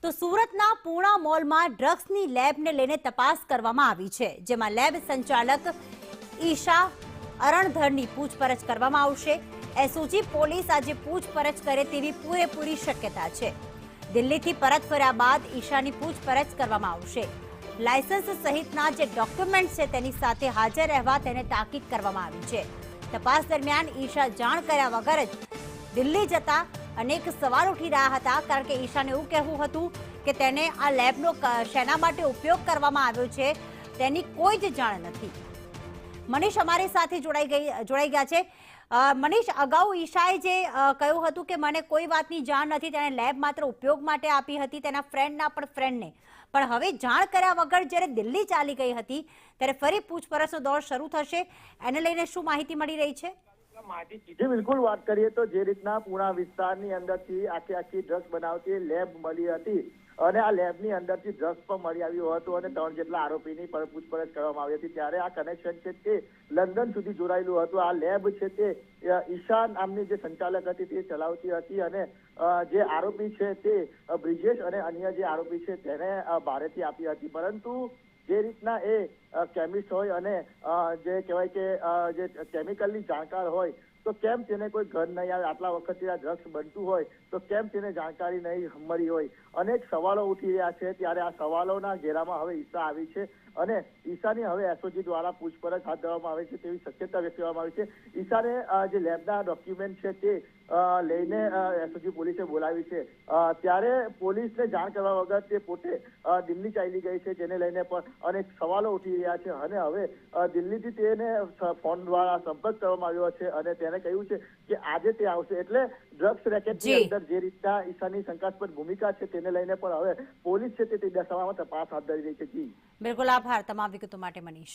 તો સુરતના પૂર્ણા મોલમાં ડ્રગ્સની લેબને લઈને તપાસ કરવામાં આવી છે, જેમાં લેબ સંચાલક ઈશા અરણધરની પૂછપરછ કરવામાં આવશે। એસઓજી પોલીસ આજે પૂછપરછ કરે તેવી પૂરેપૂરી શક્યતા છે। દિલ્હીથી પરત ફર્યા બાદ ઈશાની પૂછપરછ કરવામાં આવશે। લાયસન્સ સહિતના જે ડોક્યુમેન્ટ છે તેની સાથે હાજર રહેવા તેને તાકીદ કરવામાં આવી છે। તપાસ દરમિયાન ઈશા જાણ કર્યા વગર જ દિલ્હી જતા અનેક સવાલ ઉઠી રહ્યા હતા, કારણ કે ઈશાને એવું કહેવું હતું કે તેને આ લેબનો શેના માટે ઉપયોગ કરવામાં આવ્યો છે તેની કોઈ જ જાણ નથી। મનીષ અમારી સાથે જોડાઈ ગયા છે। મનીષ, અગાઉ ઈશાએ જે કહ્યું હતું કે મને કોઈ વાતની જાણ નથી, તેણે લેબ માત્ર ઉપયોગ માટે આપી હતી તેના ફ્રેન્ડના પણ ફ્રેન્ડને, પણ હવે જાણ કર્યા વગર જ્યારે દિલ્હી ચાલી ગઈ હતી ત્યારે ફરી પૂછપરછનો દોર શરૂ થશે। એને લઈને શું માહિતી મળી રહી છે? જી બિલકુલ, વાત કરીએ તો જે રીતના પૂર્ણા વિસ્તારની અંદરથી આખી ડ્રગ્સ બનાવતી લેબ મળી હતી અને આ લેબની અંદરથી ડ્રગ્સ પણ મળી આવ્યું હતું અને 3 જેટલા આરોપીની પૂછપરછ કરવામાં આવી હતી, ત્યારે આ કનેક્શન છે તે લંડન સુધી જોડાયેલું હતું। આ લેબ છે તે ઈશા નામની જે સંચાલક હતી તે ચલાવતી હતી અને જે આરોપી છે તે બ્રિજેશ અને અન્ય જે આરોપી છે તેને ભાડેથી આપી હતી। પરંતુ જે રીતના એ કેમિસ્ટ હોય અને જે કહેવાય કે જે કેમિકલની જાણકાર હોય તો કેમ તેને કોઈ ઘર નહીં આવે? આટલા વખતથી આ ડ્રગ્સ બનતું હોય તો કેમ તેને જાણકારી નહીં મળી હોય? અનેક સવાલો ઉઠી રહ્યા છે, ત્યારે આ સવાલોના ઘેરામાં હવે ઈશા આવી છે અને ઈશાની હવે એસઓજી દ્વારા પૂછપરછ હાથ ધરવામાં આવે છે તેવી શક્યતા વ્યક્ત કરવામાં આવી છે। ઈશાને જે લેબના ડોક્યુમેન્ટ છે તે લઈને એસઓજી પોલીસે બોલાવી છે, ત્યારે પોલીસને જાણ કરવા વગર તે પોતે દિલ્હી ચાલી ગઈ છે, જેને લઈને પણ અનેક સવાલો ઉઠી રહ્યા છે અને હવે દિલ્હીથી તેને ફોન દ્વારા સંપર્ક કરવામાં આવ્યો છે અને તેને કહ્યું છે કે આજે તે આવશે। એટલે ડ્રગ્સ રેકેટની અંદર જે રીતના ઈશાની શંકાસ્પદ ભૂમિકા છે તેને લઈને પણ હવે પોલીસ છે તે દિશામાં તપાસ હાથ ધરી રહી છે। જી બિલકુલ, આભાર તમામ વિગતો માટે મનીષ।